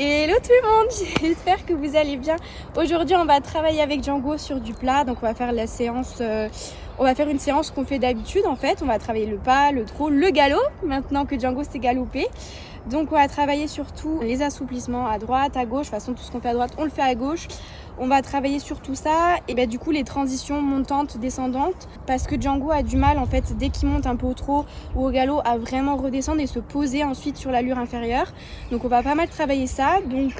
Hello tout le monde, j'espère que vous allez bien. Aujourd'hui on va travailler avec Django sur du plat, donc on va faire la séance, on va faire une séance qu'on fait d'habitude en fait. On va travailler le pas, le trot, le galop, maintenant que Django s'est galopé. Donc on va travailler surtout les assouplissements à droite, à gauche, de toute façon tout ce qu'on fait à droite on le fait à gauche. On va travailler sur tout ça et du coup les transitions montantes, descendantes, parce que Django a du mal en fait dès qu'il monte un peu au trot ou au galop à vraiment redescendre et se poser ensuite sur l'allure inférieure. Donc on va pas mal travailler ça, donc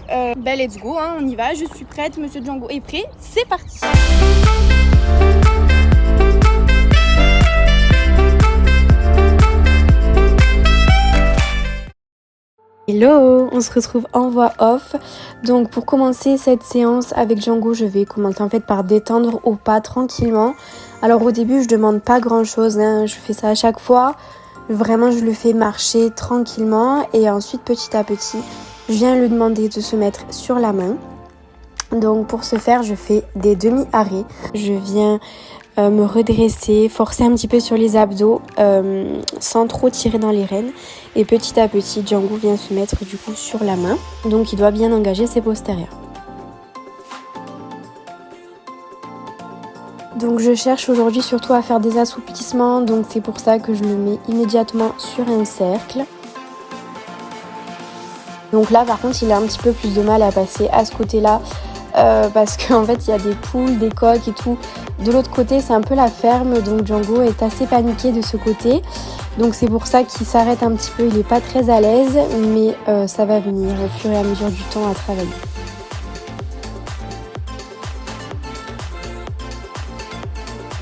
let's go, hein, on y va, je suis prête, monsieur Django est prêt, c'est parti. Hello, on se retrouve en voix off. Donc pour commencer cette séance avec Django, je vais commencer en fait par détendre au pas tranquillement. Alors au début je demande pas grand chose, hein. Je fais ça à chaque fois. Vraiment je le fais marcher tranquillement et ensuite petit à petit je viens lui demander de se mettre sur la main. Donc pour ce faire je fais des demi-arrêts. Je viens me redresser, forcer un petit peu sur les abdos sans trop tirer dans les rênes. Et petit à petit, Django vient se mettre du coup sur la main. Donc il doit bien engager ses postérieurs. Donc je cherche aujourd'hui surtout à faire des assouplissements. Donc c'est pour ça que je le mets immédiatement sur un cercle. Donc là par contre il a un petit peu plus de mal à passer à ce côté-là. Parce qu'en fait il y a des poules, des coqs et tout. De l'autre côté c'est un peu la ferme, donc Django est assez paniqué de ce côté. Donc c'est pour ça qu'il s'arrête un petit peu, il n'est pas très à l'aise, mais ça va venir au fur et à mesure du temps à travailler.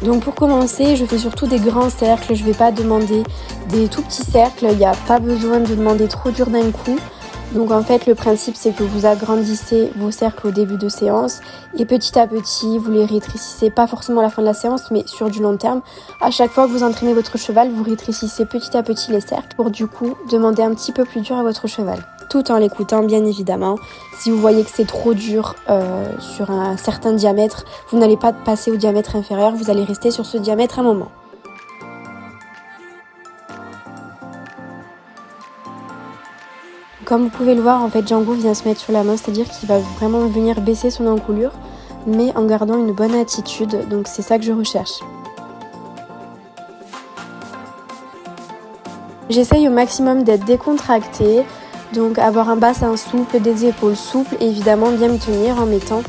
Donc pour commencer, je fais surtout des grands cercles, je ne vais pas demander des tout petits cercles, il n'y a pas besoin de demander trop dur d'un coup. Donc en fait le principe c'est que vous agrandissez vos cercles au début de séance et petit à petit vous les rétrécissez, pas forcément à la fin de la séance mais sur du long terme. À chaque fois que vous entraînez votre cheval, vous rétrécissez petit à petit les cercles pour du coup demander un petit peu plus dur à votre cheval. Tout en l'écoutant bien évidemment. Si vous voyez que c'est trop dur sur un certain diamètre, vous n'allez pas passer au diamètre inférieur, vous allez rester sur ce diamètre un moment. Comme vous pouvez le voir, en fait, Django vient se mettre sur la main, c'est-à-dire qu'il va vraiment venir baisser son encolure, mais en gardant une bonne attitude, donc c'est ça que je recherche. J'essaye au maximum d'être décontractée, donc avoir un bassin souple, des épaules souples, et évidemment bien me tenir en mettant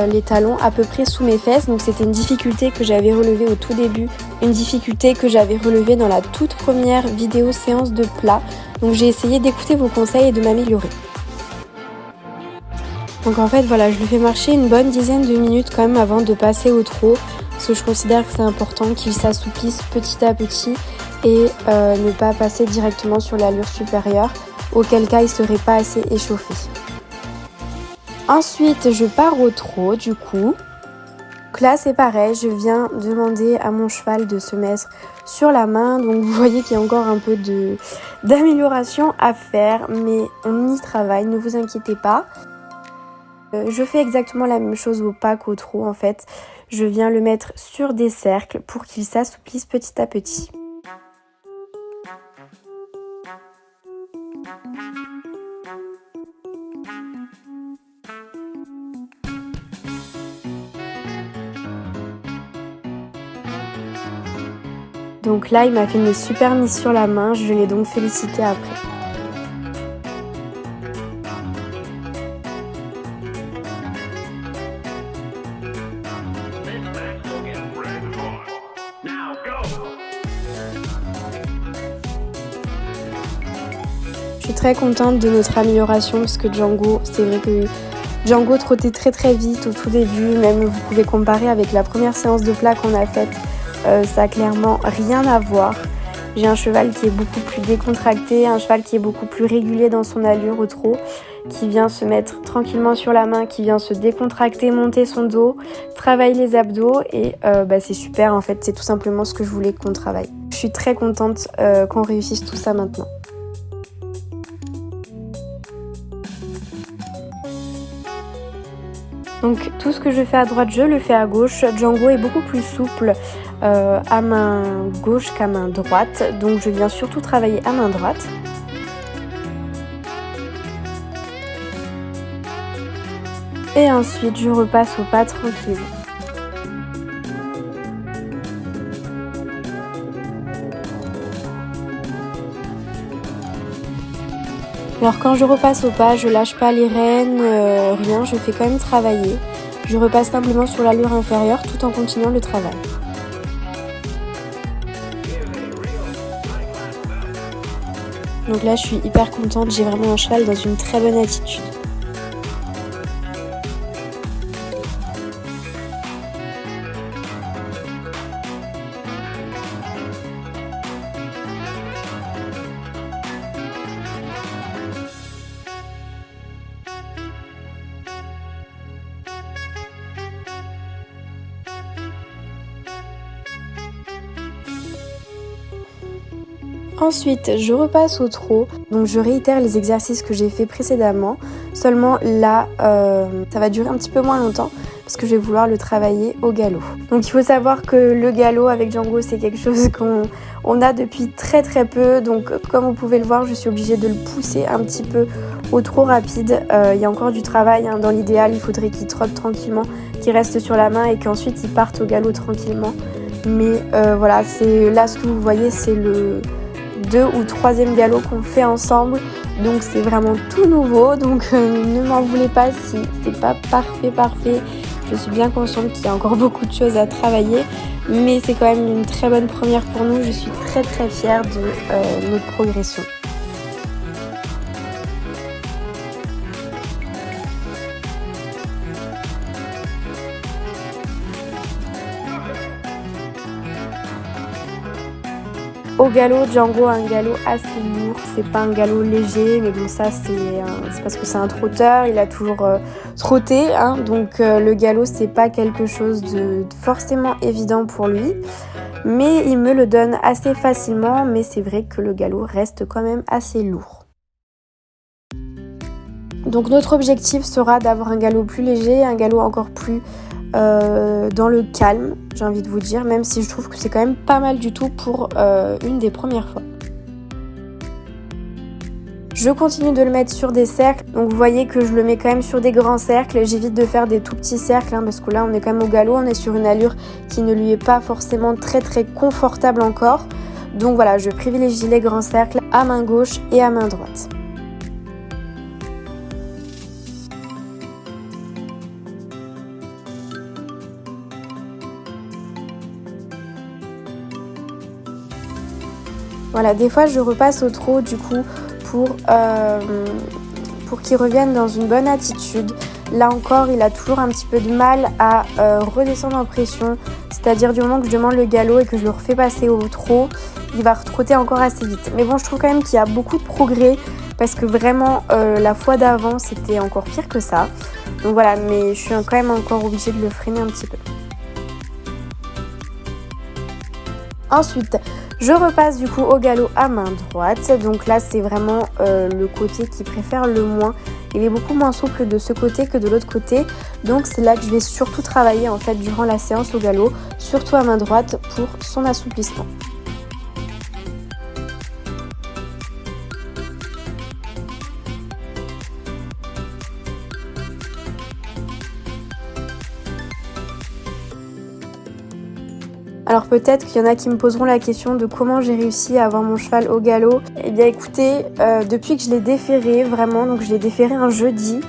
les talons à peu près sous mes fesses. Donc c'était une difficulté que j'avais relevée au tout début, une difficulté que j'avais relevée dans la toute première vidéo séance de plat. Donc j'ai essayé d'écouter vos conseils et de m'améliorer. Donc en fait voilà, je le fais marcher une bonne dizaine de minutes quand même avant de passer au trot, parce que je considère que c'est important qu'il s'assouplisse petit à petit et ne pas passer directement sur l'allure supérieure, auquel cas il ne serait pas assez échauffé. Ensuite je pars au trot du coup. Donc là c'est pareil, je viens demander à mon cheval de se mettre sur la main. Donc vous voyez qu'il y a encore un peu d'amélioration à faire, mais on y travaille, ne vous inquiétez pas. Je fais exactement la même chose au pas qu'au trot en fait. Je viens le mettre sur des cercles pour qu'il s'assouplisse petit à petit. Donc là, il m'a fait une super mise sur la main, je l'ai donc félicité après. Je suis très contente de notre amélioration parce que Django, c'est vrai que Django trottait très très vite au tout début, même vous pouvez comparer avec la première séance de plat qu'on a faite. Ça a clairement rien à voir. J'ai un cheval qui est beaucoup plus décontracté, un cheval qui est beaucoup plus régulier dans son allure au trot, qui vient se mettre tranquillement sur la main, qui vient se décontracter, monter son dos, travailler les abdos et c'est super en fait, c'est tout simplement ce que je voulais qu'on travaille. Je suis très contente qu'on réussisse tout ça maintenant. Donc tout ce que je fais à droite, je le fais à gauche. Django est beaucoup plus souple à main gauche qu'à main droite. Donc je viens surtout travailler à main droite. Et ensuite je repasse au pas tranquillement. Alors quand je repasse au pas, je lâche pas les rênes, rien, je fais quand même travailler. Je repasse simplement sur l'allure inférieure tout en continuant le travail. Donc là je suis hyper contente, j'ai vraiment un cheval dans une très bonne attitude. Ensuite, je repasse au trot, donc je réitère les exercices que j'ai fait précédemment, seulement là, ça va durer un petit peu moins longtemps parce que je vais vouloir le travailler au galop. Donc il faut savoir que le galop avec Django, c'est quelque chose qu'on a depuis très peu, donc comme vous pouvez le voir, je suis obligée de le pousser un petit peu au trot rapide. Il y a encore du travail, hein. Dans l'idéal, il faudrait qu'il trotte tranquillement, qu'il reste sur la main et qu'ensuite il parte au galop tranquillement. Mais voilà, c'est là ce que vous voyez, c'est le 2 ou 3e galop qu'on fait ensemble, donc c'est vraiment tout nouveau, donc ne m'en voulez pas si c'est pas parfait. Je suis bien consciente qu'il y a encore beaucoup de choses à travailler, mais c'est quand même une très bonne première pour nous. Je suis très fière de notre progression. Au galop, Django a un galop assez lourd, c'est pas un galop léger, mais bon ça c'est parce que c'est un trotteur, il a toujours trotté, hein, donc le galop c'est pas quelque chose de forcément évident pour lui, mais il me le donne assez facilement, mais c'est vrai que le galop reste quand même assez lourd. Donc notre objectif sera d'avoir un galop plus léger, un galop encore plus dans le calme, j'ai envie de vous dire, même si je trouve que c'est quand même pas mal du tout pour une des premières fois. Je continue de le mettre sur des cercles, donc vous voyez que je le mets quand même sur des grands cercles, j'évite de faire des tout petits cercles, hein, parce que là on est quand même au galop, on est sur une allure qui ne lui est pas forcément très confortable encore, donc voilà, je privilégie les grands cercles à main gauche et à main droite. Voilà, des fois je repasse au trot du coup pour qu'il revienne dans une bonne attitude. Là encore, il a toujours un petit peu de mal à redescendre en pression, c'est-à-dire du moment que je demande le galop et que je le refais passer au trot, il va retrotter encore assez vite. Mais bon, je trouve quand même qu'il y a beaucoup de progrès parce que vraiment la fois d'avant c'était encore pire que ça. Donc voilà, mais je suis quand même encore obligée de le freiner un petit peu. Ensuite, je repasse du coup au galop à main droite, donc là c'est vraiment le côté qui préfère le moins. Il est beaucoup moins souple de ce côté que de l'autre côté, donc c'est là que je vais surtout travailler en fait durant la séance au galop, surtout à main droite pour son assouplissement. Alors peut-être qu'il y en a qui me poseront la question de comment j'ai réussi à avoir mon cheval au galop. Eh bien écoutez, depuis que je l'ai déféré, vraiment, donc je l'ai déféré un jeudi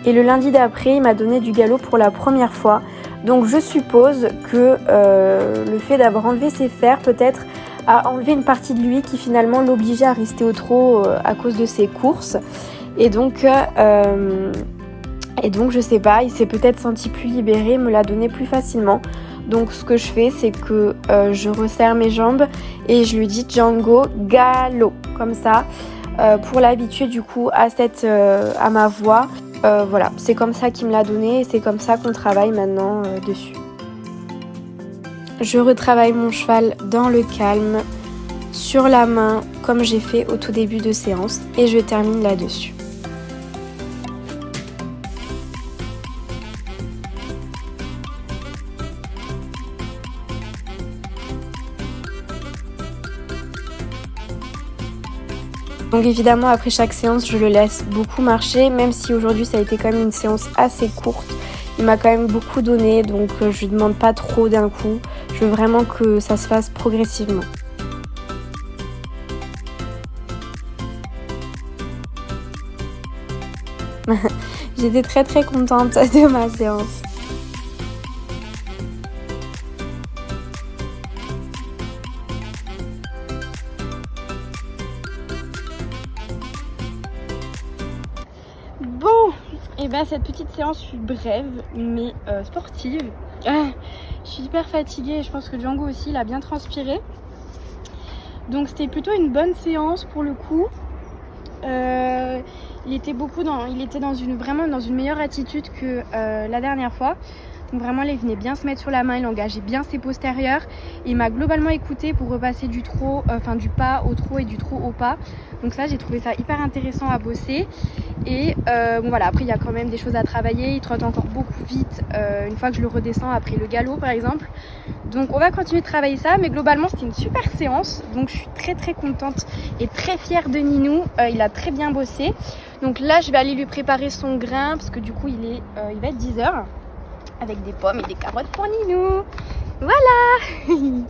et le lundi d'après il m'a donné du galop pour la première fois. Donc je suppose que le fait d'avoir enlevé ses fers peut-être a enlevé une partie de lui qui finalement l'obligeait à rester au trot à cause de ses courses. Et donc je sais pas, il s'est peut-être senti plus libéré, me l'a donné plus facilement. Donc ce que je fais, c'est que je resserre mes jambes et je lui dis Django galop, comme ça, pour l'habituer du coup à ma voix. Voilà, c'est comme ça qu'il me l'a donné et c'est comme ça qu'on travaille maintenant dessus. Je retravaille mon cheval dans le calme, sur la main, comme j'ai fait au tout début de séance, et je termine là-dessus. Donc évidemment après chaque séance je le laisse beaucoup marcher, même si aujourd'hui ça a été quand même une séance assez courte. Il m'a quand même beaucoup donné, donc je ne demande pas trop d'un coup. Je veux vraiment que ça se fasse progressivement. J'étais très contente de ma séance. Bon, et ben cette petite séance fut brève mais sportive. Je suis hyper fatiguée et je pense que Django aussi il a bien transpiré. Donc c'était plutôt une bonne séance pour le coup. Il était vraiment dans une meilleure attitude que la dernière fois. Donc vraiment là il venait bien se mettre sur la main, il engageait bien ses postérieurs. Il m'a globalement écouté pour repasser du pas au trot et du trot au pas. Donc ça j'ai trouvé ça hyper intéressant à bosser. Et bon voilà, après il y a quand même des choses à travailler, il trotte encore beaucoup vite une fois que je le redescends après le galop par exemple. Donc on va continuer de travailler ça, mais globalement c'était une super séance, donc je suis très contente et très fière de Ninou, il a très bien bossé. Donc là je vais aller lui préparer son grain parce que du coup il va être 10h avec des pommes et des carottes pour Ninou. Voilà.